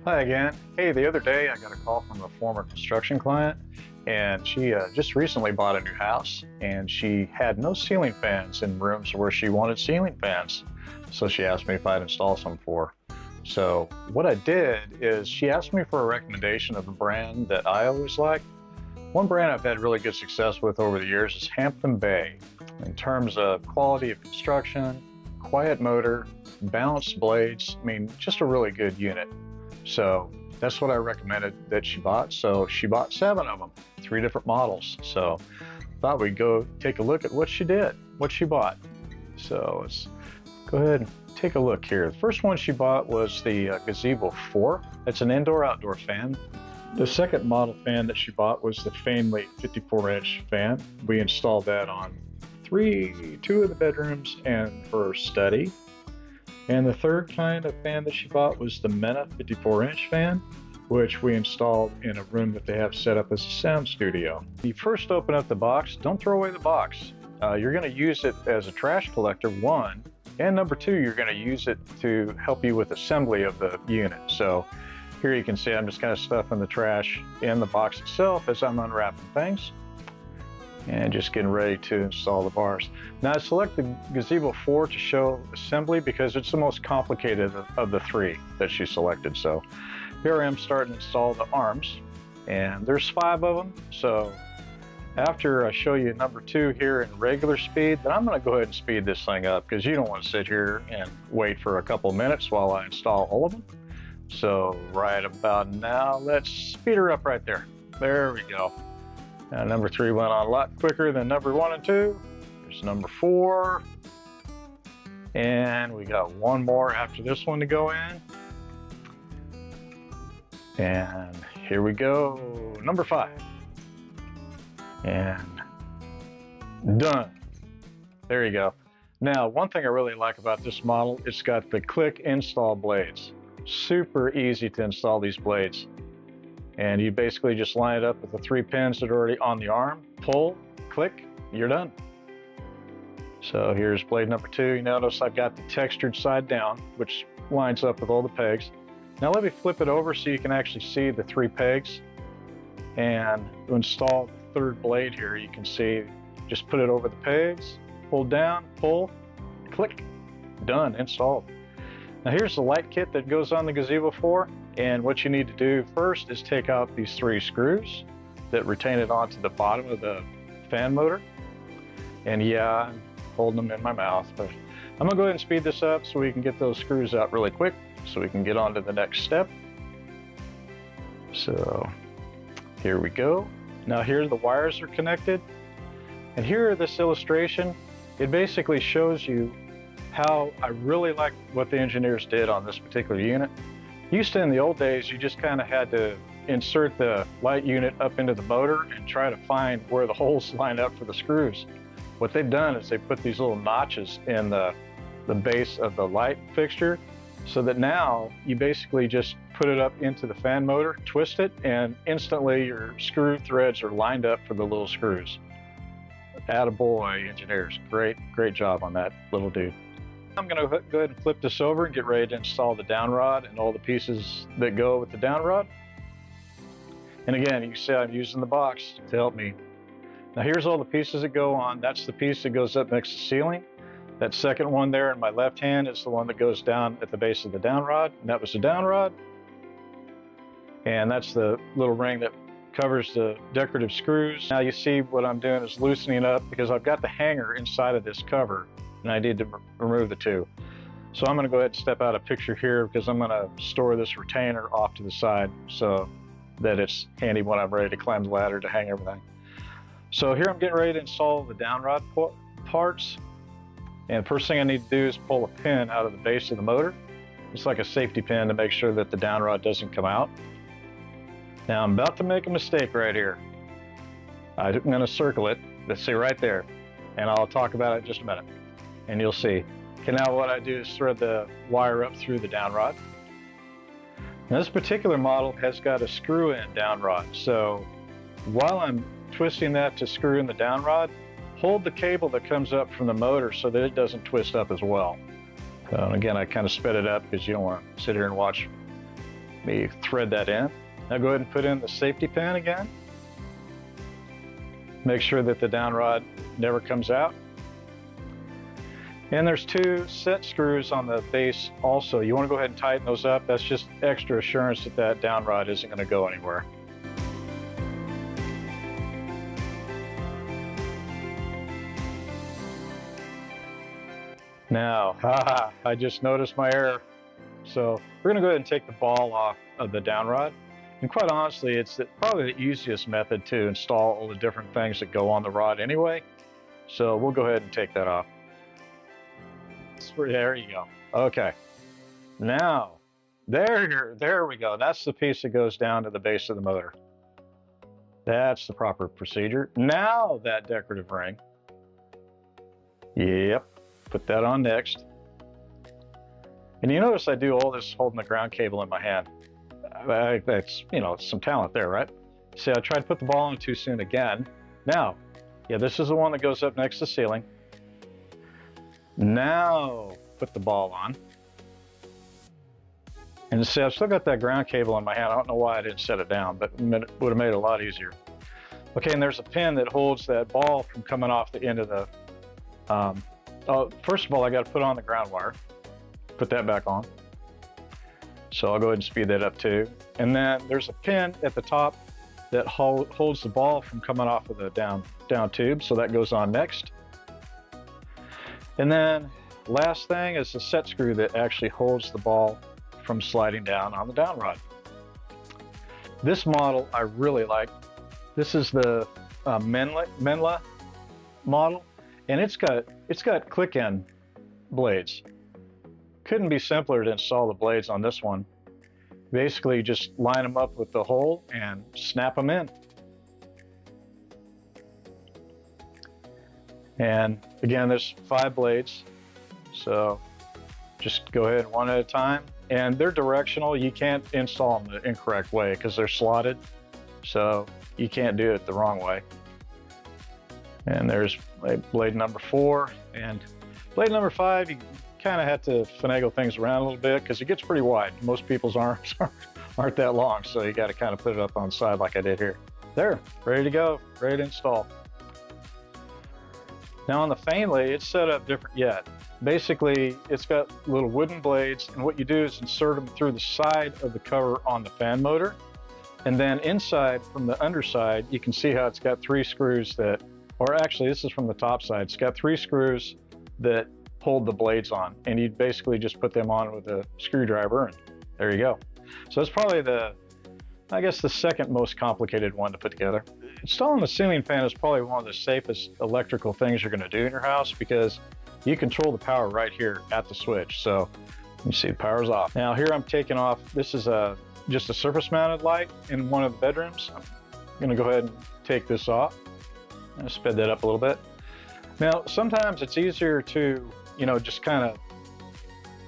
Hi again. Hey, the other day I got a call from a former construction client, and she just recently bought a new house, and she had no ceiling fans in rooms where she wanted ceiling fans. So she asked me if I'd install some for her. So what I did is she asked me for a recommendation of a brand that I always like. One brand I've had really good success with over the years is Hampton Bay. In terms of quality of construction, quiet motor, balanced blades, I mean, just a really good unit. So that's what I recommended that she bought. So she bought 7 of them, 3 different models. So thought we'd go take a look at what she did, what she bought. So let's go ahead and take a look here. The first one she bought was the Gazebo 4. It's an indoor-outdoor fan. The second model fan that she bought was the Fanley 54-inch fan. We installed that on 2 of the bedrooms and her study. And the third kind of fan that she bought was the Mena 54-inch fan, which we installed in a room that they have set up as a sound studio. When you first open up the box, don't throw away the box. You're going to use it as a trash collector, 1, and number 2, you're going to use it to help you with assembly of the unit. So here you can see I'm just kind of stuffing the trash in the box itself as I'm unwrapping things and just getting ready to install the bars. Now I select the Gazebo 4 to show assembly because it's the most complicated of the 3 that she selected. So here I am starting to install the arms, and there's 5 of them. So after I show you number 2 here in regular speed, then I'm gonna go ahead and speed this thing up because you don't want to sit here and wait for a couple minutes while I install all of them. So right about now, let's speed her up right there. There we go. Number 3 went on a lot quicker than number 1 and 2. There's number 4. And we got one more after this one to go in. And here we go, number 5. And done. There you go. Now, one thing I really like about this model, it's got the click install blades. Super easy to install these blades. And you basically just line it up with the 3 pins that are already on the arm, pull, click, you're done. So here's blade number 2. You notice I've got the textured side down, which lines up with all the pegs. Now let me flip it over so you can actually see the 3 pegs. And to install the 3rd blade here, you can see, just put it over the pegs, pull down, pull, click, done, installed. Now here's the light kit that goes on the Gazebo 4. And what you need to do first is take out these 3 screws that retain it onto the bottom of the fan motor. And yeah, I'm holding them in my mouth, but I'm gonna go ahead and speed this up so we can get those screws out really quick so we can get on to the next step. So here we go. Now here the wires are connected. And here this illustration, it basically shows you how I really like what the engineers did on this particular unit. Used to, in the old days, you just kind of had to insert the light unit up into the motor and try to find where the holes line up for the screws. What they've done is they put these little notches in the base of the light fixture so that now you basically just put it up into the fan motor, twist it, and instantly your screw threads are lined up for the little screws. Attaboy, engineers. Great job on that little dude. I'm going to go ahead and flip this over and get ready to install the down rod and all the pieces that go with the down rod. And again, you can see I'm using the box to help me. Now here's all the pieces that go on. That's the piece that goes up next to the ceiling. That second one there in my left hand is the one that goes down at the base of the down rod. And that was the down rod. And that's the little ring that covers the decorative screws. Now you see what I'm doing is loosening up because I've got the hanger inside of this cover. And I need to remove the 2. So I'm going to go ahead and step out a picture here because I'm going to store this retainer off to the side so that it's handy when I'm ready to climb the ladder to hang everything. So here I'm getting ready to install the down rod parts. And first thing I need to do is pull a pin out of the base of the motor. It's like a safety pin to make sure that the down rod doesn't come out. Now I'm about to make a mistake right here. I'm going to circle it. Let's see right there. And I'll talk about it in just a minute. And you'll see. Okay, now what I do is thread the wire up through the down rod. Now this particular model has got a screw-in down rod. So while I'm twisting that to screw in the down rod, hold the cable that comes up from the motor so that it doesn't twist up as well. And again, I kind of sped it up because you don't want to sit here and watch Let me thread that in. Now go ahead and put in the safety pin again. Make sure that the down rod never comes out. And there's 2 set screws on the base also. You want to go ahead and tighten those up. That's just extra assurance that that down rod isn't going to go anywhere. Now, I just noticed my error. So we're going to go ahead and take the ball off of the down rod. And quite honestly, it's probably the easiest method to install all the different things that go on the rod anyway. So we'll go ahead and take that off. There you go. Okay. Now, there we go. That's the piece that goes down to the base of the motor. That's the proper procedure. Now that decorative ring. Yep. Put that on next. And you notice I do all this holding the ground cable in my hand. That's, you know, some talent there, right? See, I tried to put the ball on too soon again. Now, yeah, this is the one that goes up next to the ceiling. Now, put the ball on. And see, I've still got that ground cable in my hand. I don't know why I didn't set it down, but it would have made it a lot easier. Okay, and there's a pin that holds that ball from coming off the end of the... first of all, I got to put on the ground wire. Put that back on. So I'll go ahead and speed that up too. And then there's a pin at the top that holds the ball from coming off of the down tube. So that goes on next. And then last thing is the set screw that actually holds the ball from sliding down on the down rod. This model I really like. This is the Menla model, and it's got click-in blades. Couldn't be simpler to install the blades on this one. Basically, just line them up with the hole and snap them in. And again, there's 5 blades, so just go ahead one at a time. And they're directional. You can't install them the incorrect way because they're slotted, so you can't do it the wrong way. And there's blade number 4 and blade number 5. You kind of have to finagle things around a little bit because it gets pretty wide. Most people's arms aren't that long, so you got to kind of put it up on the side like I did here. There, ready to go, ready to install. Now on the Feinley, it's set up different yet. Basically, it's got little wooden blades, and what you do is insert them through the side of the cover on the fan motor. And then inside, from the underside, you can see how it's got 3 screws that, or actually this is from the top side, it's got 3 screws that hold the blades on. And you basically just put them on with a screwdriver, and there you go. So it's probably I guess the second most complicated one to put together. Installing a ceiling fan is probably one of the safest electrical things you're gonna do in your house because you control the power right here at the switch. So you see the power's off. Now here I'm taking off, this is just a surface mounted light in one of the bedrooms. I'm gonna go ahead and take this off. I'm gonna sped that up a little bit. Now, sometimes it's easier to, just kind of,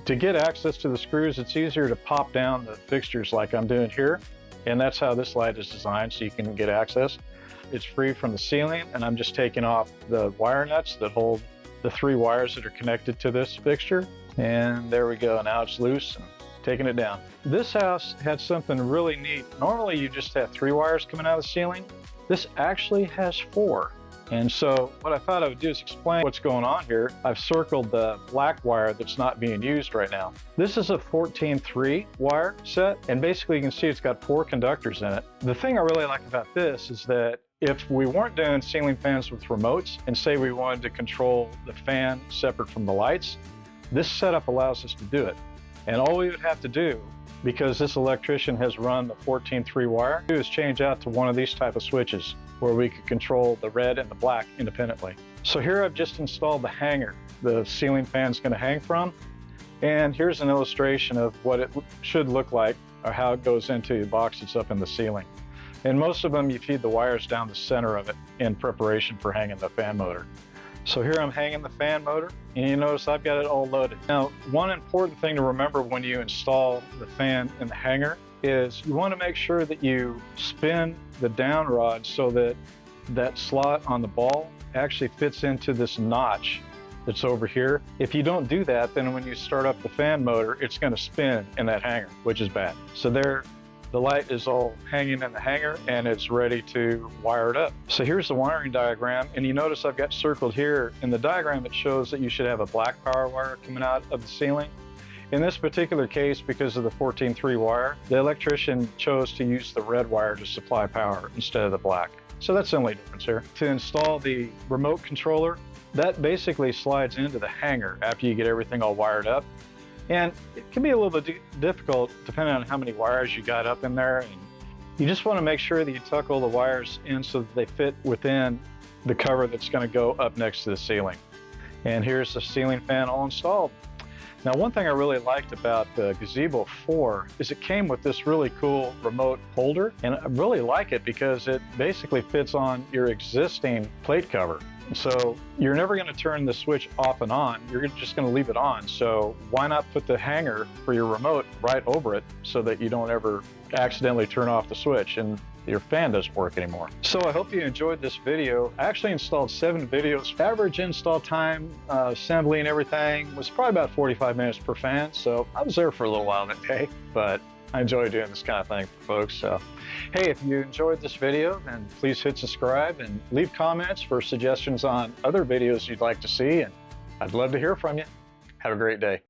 to get access to the screws, it's easier to pop down the fixtures like I'm doing here. And that's how this light is designed, so you can get access. It's free from the ceiling, and I'm just taking off the wire nuts that hold the 3 wires that are connected to this fixture. And there we go, now it's loose and taking it down. This house had something really neat. Normally you just have 3 wires coming out of the ceiling. This actually has 4. And so what I thought I would do is explain what's going on here. I've circled the black wire that's not being used right now. This is a 14-3 wire set, and basically you can see it's got 4 conductors in it. The thing I really like about this is that if we weren't doing ceiling fans with remotes, and say we wanted to control the fan separate from the lights, this setup allows us to do it. And all we would have to do, because this electrician has run the 14-3 wire, do is change out to one of these type of switches where we could control the red and the black independently. So here I've just installed the hanger the ceiling fan's going to hang from. And here's an illustration of what it should look like or how it goes into the box that's up in the ceiling. And most of them, you feed the wires down the center of it in preparation for hanging the fan motor. So here I'm hanging the fan motor, and you notice I've got it all loaded. Now, one important thing to remember when you install the fan in the hanger is you want to make sure that you spin the down rod so that that slot on the ball actually fits into this notch that's over here. If you don't do that, then when you start up the fan motor, it's going to spin in that hanger, which is bad. So there, the light is all hanging in the hanger and it's ready to wire it up. So here's the wiring diagram, and you notice I've got circled here in the diagram, it shows that you should have a black power wire coming out of the ceiling. In this particular case, because of the 14-3 wire, the electrician chose to use the red wire to supply power instead of the black. So that's the only difference here. To install the remote controller, that basically slides into the hanger after you get everything all wired up. And it can be a little bit difficult depending on how many wires you got up in there. And you just want to make sure that you tuck all the wires in so that they fit within the cover that's going to go up next to the ceiling. And here's the ceiling fan all installed. Now, one thing I really liked about the Gazebo 4 is it came with this really cool remote holder, and I really like it because it basically fits on your existing plate cover. So you're never going to turn the switch off and on, you're just going to leave it on. So why not put the hanger for your remote right over it so that you don't ever accidentally turn off the switch and your fan doesn't work anymore. So I hope you enjoyed this video. I actually installed 7 videos. Average install time, assembly and everything was probably about 45 minutes per fan. So I was there for a little while that day, but I enjoy doing this kind of thing for folks. So, hey, if you enjoyed this video, then please hit subscribe and leave comments for suggestions on other videos you'd like to see. And I'd love to hear from you. Have a great day.